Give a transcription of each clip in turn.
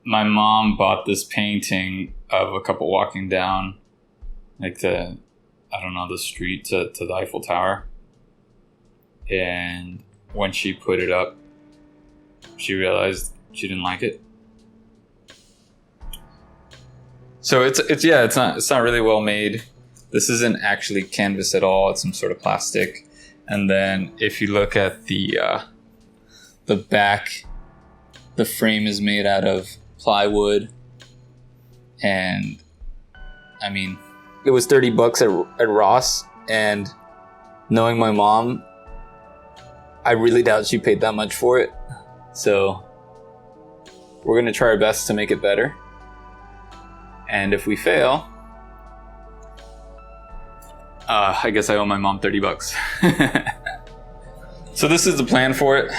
my mom bought this painting of a couple walking down like the street to the Eiffel Tower. And when she put it up, she realized she didn't like it. So it's not really well made. This isn't actually canvas at all. It's some sort of plastic. And then if you look at the back, the frame is made out of plywood. And I mean, it was $30 at Ross, and knowing my mom, I really doubt she paid that much for it. So we're gonna try our best to make it better. And if we fail, I guess I owe my mom $30. So this is the plan for it.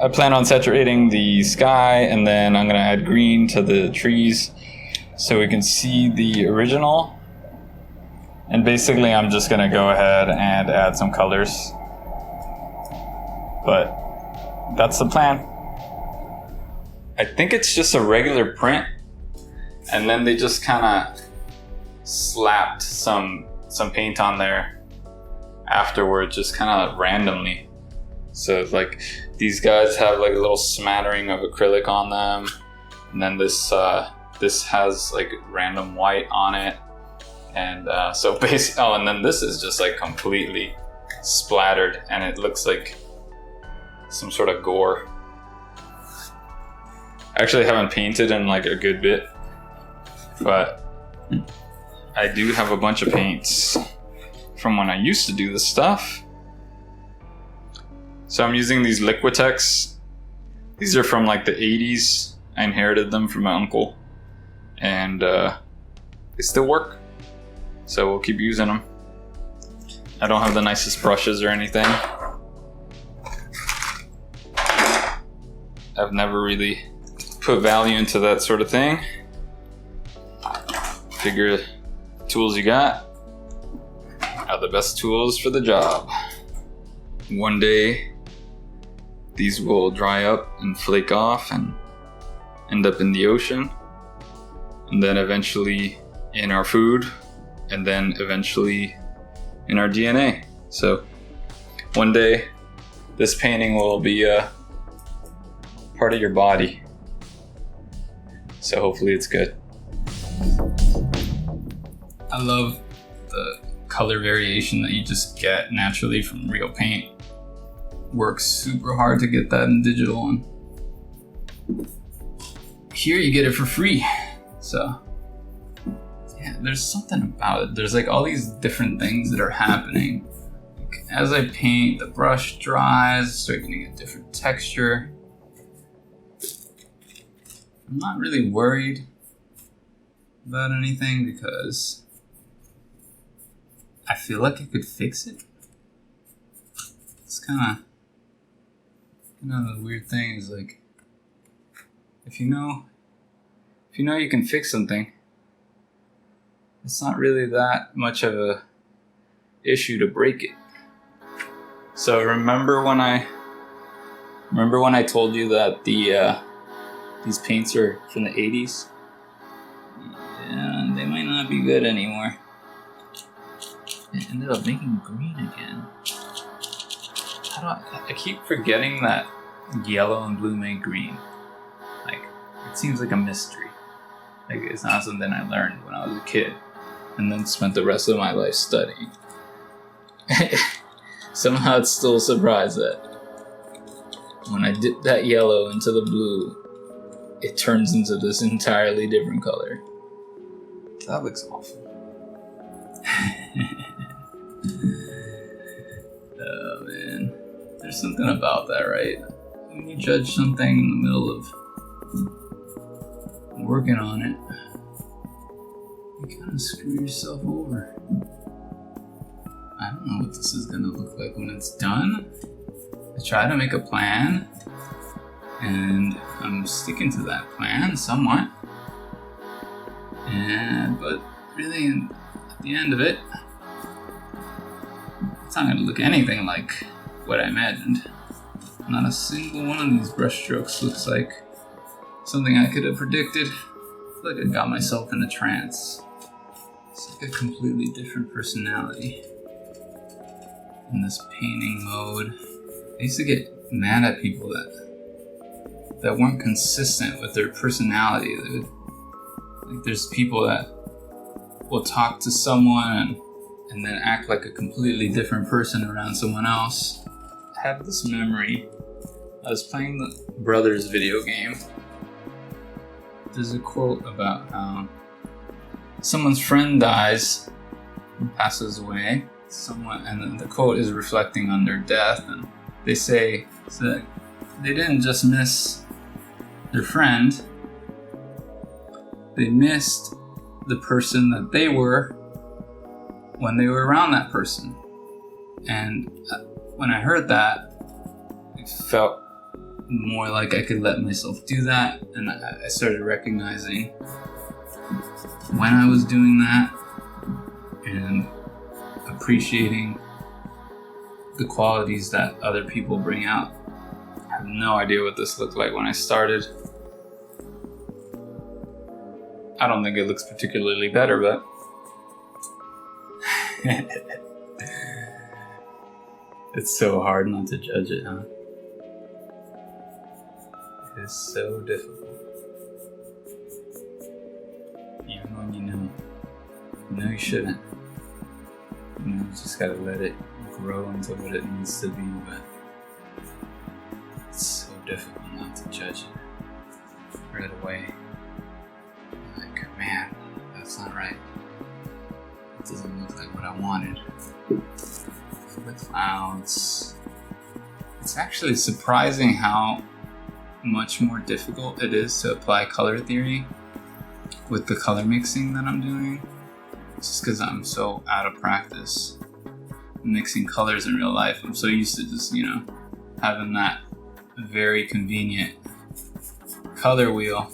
I plan on saturating the sky, and then I'm gonna add green to the trees so we can see the original. And basically I'm just gonna go ahead and add some colors. But that's the plan. I think it's just a regular print, and then they just kind of slapped some paint on there afterward, just kind of randomly. So like these guys have like a little smattering of acrylic on them, and then this has like random white on it, and so basically, and then this is just like completely splattered, and it looks like some sort of gore. I actually haven't painted in like a good bit, but I do have a bunch of paints from when I used to do this stuff. So I'm using these Liquitex. These are from like the 80s. I inherited them from my uncle, and they still work. So we'll keep using them. I don't have the nicest brushes or anything. I've never really put value into that sort of thing. Figure the tools you got are the best tools for the job. One day, these will dry up and flake off and end up in the ocean, and then eventually in our food, and then eventually in our DNA. So one day, this painting will be part of your body. So hopefully it's good. I love the color variation that you just get naturally from real paint. Works super hard to get that in digital, and here you get it for free. So yeah, there's something about it. There's like all these different things that are happening. Like, as I paint, the brush dries, start getting a different texture. I'm not really worried about anything because I feel like I could fix it. It's kind of the weird thing is like, if you know you can fix something, it's not really that much of a issue to break it. So remember when I told you that these paints are from the 80s? Yeah, they might not be good anymore. It ended up making green again. I keep forgetting that yellow and blue make green. Like, it seems like a mystery. Like, it's not something I learned when I was a kid and then spent the rest of my life studying. Somehow it's still a surprise that when I dip that yellow into the blue, it turns into this entirely different color. That looks awful. Oh man, there's something about that, right? When you judge something in the middle of working on it, you kind of screw yourself over. I don't know what this is gonna look like when it's done. I try to make a plan, and I'm sticking to that plan somewhat. But really, at the end of it, it's not going to look anything like what I imagined. Not a single one of these brush strokes looks like something I could have predicted. I feel like I got myself in a trance. It's like a completely different personality in this painting mode. I used to get mad at people that weren't consistent with their personality. Like there's people that will talk to someone and then act like a completely different person around someone else. I have this memory. I was playing the Brothers video game. There's a quote about how someone's friend dies and passes away. And then the quote is reflecting on their death, and they say that they didn't just miss their friend, they missed the person that they were when they were around that person. And when I heard that, it felt more like I could let myself do that, and I started recognizing when I was doing that and appreciating the qualities that other people bring out. I have no idea what this looked like when I started. I don't think it looks particularly better, but it's so hard not to judge it, huh? It is so difficult. Even when you know you shouldn't. You just gotta let it grow into what it needs to be, but it's so difficult not to judge it right away. Like, man, that's not right. It doesn't look like what I wanted. The clouds. It's actually surprising how much more difficult it is to apply color theory with the color mixing that I'm doing. It's just because I'm so out of practice mixing colors in real life. I'm so used to just, having that very convenient color wheel.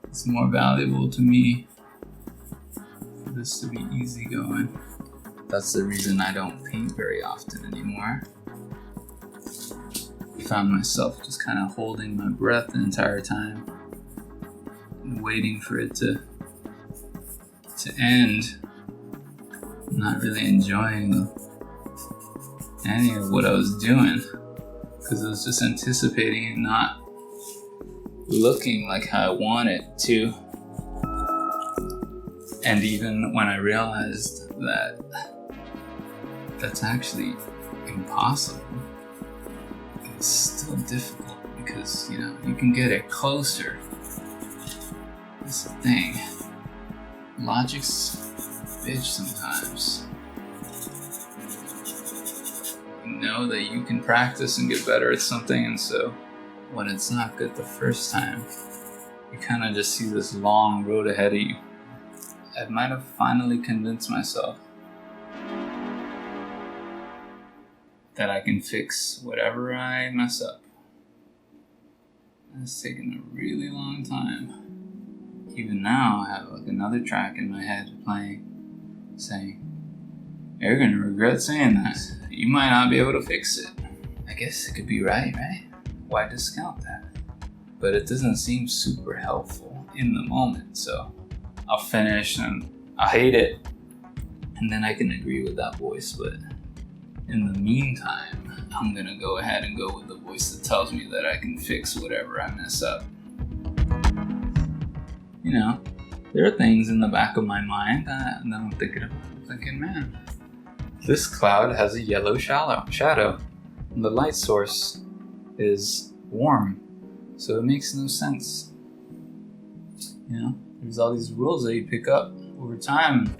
It's more valuable to me for this to be easygoing. That's the reason I don't paint very often anymore. I found myself just kind of holding my breath the entire time and waiting for it to end. Not really enjoying any of what I was doing because I was just anticipating it not looking like how I want it to. And even when I realized that that's actually impossible, it's still difficult because, you can get it closer. That's the thing. Logic's a bitch sometimes. You know that you can practice and get better at something, and so when it's not good the first time, you kind of just see this long road ahead of you. I might have finally convinced myself that I can fix whatever I mess up. It's taken a really long time. Even now, I have another track in my head playing, saying, "You're gonna regret saying that. You might not be able to fix it." I guess it could be right? Why discount that? But it doesn't seem super helpful in the moment, so I'll finish and I'll hate it, and then I can agree with that voice. But in the meantime, I'm gonna go ahead and go with the voice that tells me that I can fix whatever I mess up. There are things in the back of my mind that I'm thinking about. I'm thinking, man, this cloud has a yellow shadow, and the light source is warm, so it makes no sense. There's all these rules that you pick up over time,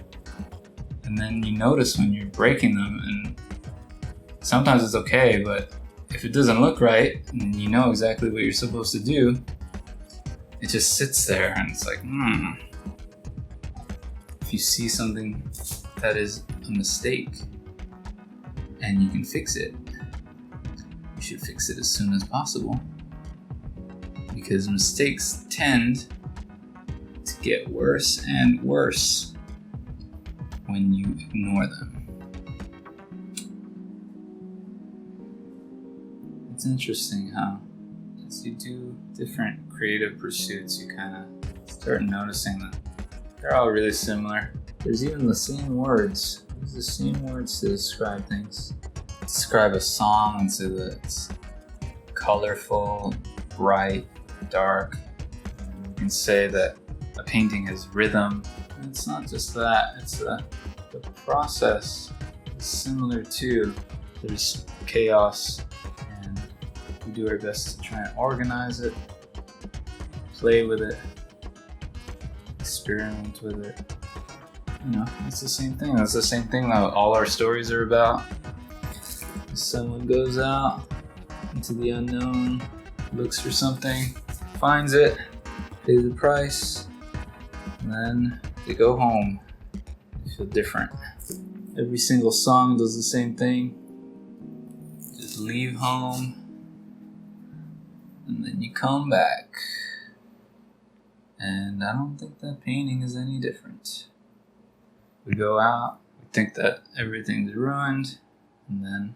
and then you notice when you're breaking them, and sometimes it's okay, but if it doesn't look right, and you know exactly what you're supposed to do, it just sits there, and it's like, If you see something that is a mistake, and you can fix it, you should fix it as soon as possible. Because mistakes tend to get worse and worse when you ignore them. It's interesting how it's as you do different creative pursuits, you kind of start noticing that they're all really similar. There's even the same words. There's the same words to describe things. Describe a song and say that it's colorful, bright, dark. You can say that a painting has rhythm. And it's not just that, it's the process is similar too. There's chaos, and we do our best to try and organize it, play with it, experiment with it. You know, it's the same thing. That's the same thing that all our stories are about. Someone goes out into the unknown, looks for something, finds it, pays the price, and then they go home. They feel different. Every single song does the same thing. Just leave home, and then you come back. And I don't think that painting is any different. We go out, we think that everything's ruined, and then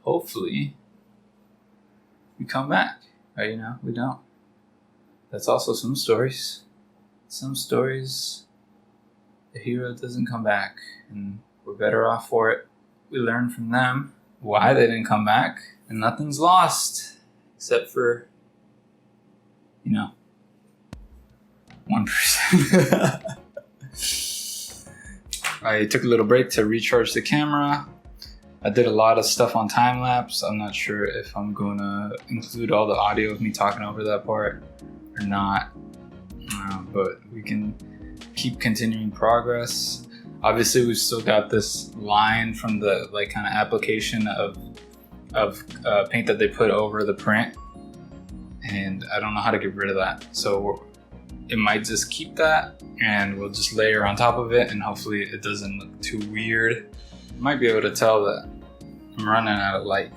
hopefully we come back. But you know, we don't. That's also some stories. Some stories, the hero doesn't come back, and we're better off for it. We learn from them why they didn't come back, and nothing's lost except for, 1%. I took a little break to recharge the camera. I did a lot of stuff on time lapse. I'm not sure if I'm going to include all the audio of me talking over that part or not, but we can keep continuing progress. Obviously, we've still got this line from the kind of application of paint that they put over the print, and I don't know how to get rid of that. So it might just keep that, and we'll just layer on top of it, and hopefully it doesn't look too weird. You might be able to tell that I'm running out of light.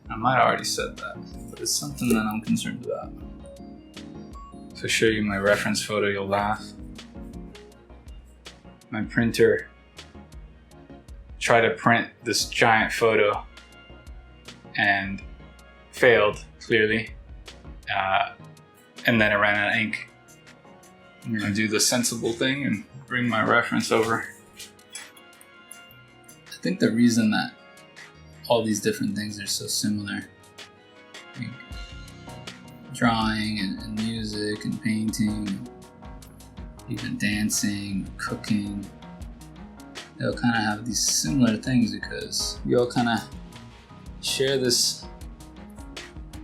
I might have already said that, but it's something that I'm concerned about. If I show you my reference photo, you'll laugh. My printer tried to print this giant photo and failed, clearly. And then it ran out of ink. I'm gonna do the sensible thing and bring my reference over. I think the reason that all these different things are so similar, like drawing and music and painting, even dancing, cooking, they all kind of have these similar things because we all kind of share this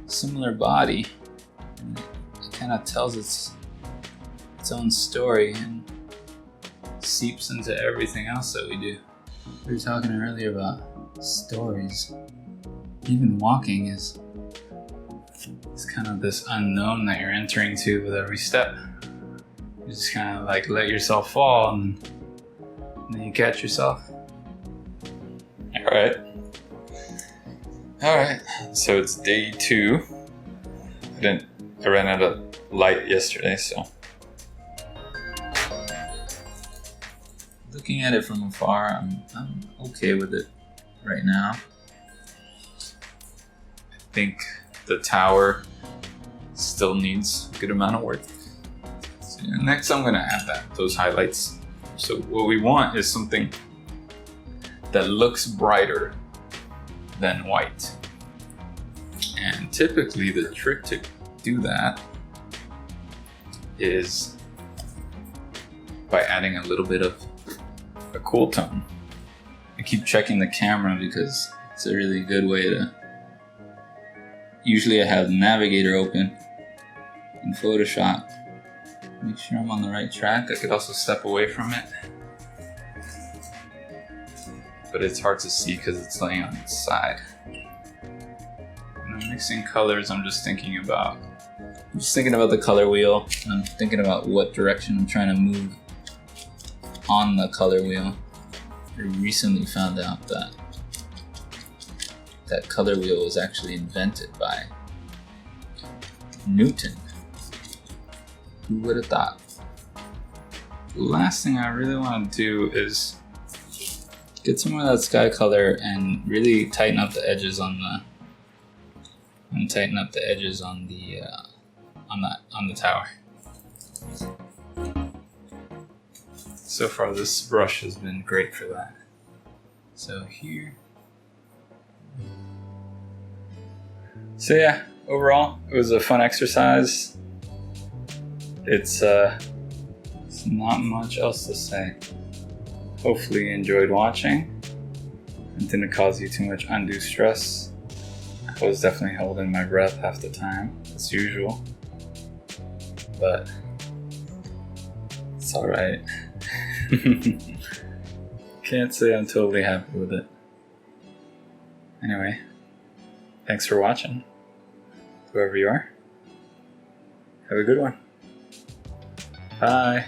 similar body, and it kind of tells its own story and seeps into everything else that we do. We were talking earlier about stories. Even walking is kind of this unknown that you're entering to with every step. You just kind of let yourself fall, and then you catch yourself. All right. So it's day 2. I ran out of light yesterday, so. Looking at it from afar, I'm okay with it right now. I think the tower still needs a good amount of work. So next I'm gonna add those highlights. So what we want is something that looks brighter than white. And typically the trick to do that is by adding a little bit of a cool tone. I keep checking the camera because it's a really good way to. Usually I have the navigator open in Photoshop. Make sure I'm on the right track. I could also step away from it, but it's hard to see because it's laying on its side. When I'm mixing colors, I'm just thinking about the color wheel, and I'm thinking about what direction I'm trying to move on the color wheel. I recently found out that color wheel was actually invented by Newton. Who would have thought? The last thing I really want to do is get some of that sky color and really tighten up the edges on and tighten up the edges on the tower. So far, this brush has been great for that. So here. So yeah, overall, it was a fun exercise. It's not much else to say. Hopefully you enjoyed watching. It didn't cause you too much undue stress. I was definitely holding my breath half the time, as usual. But it's alright. Can't say I'm totally happy with it. Anyway, thanks for watching. Whoever you are, have a good one. Bye.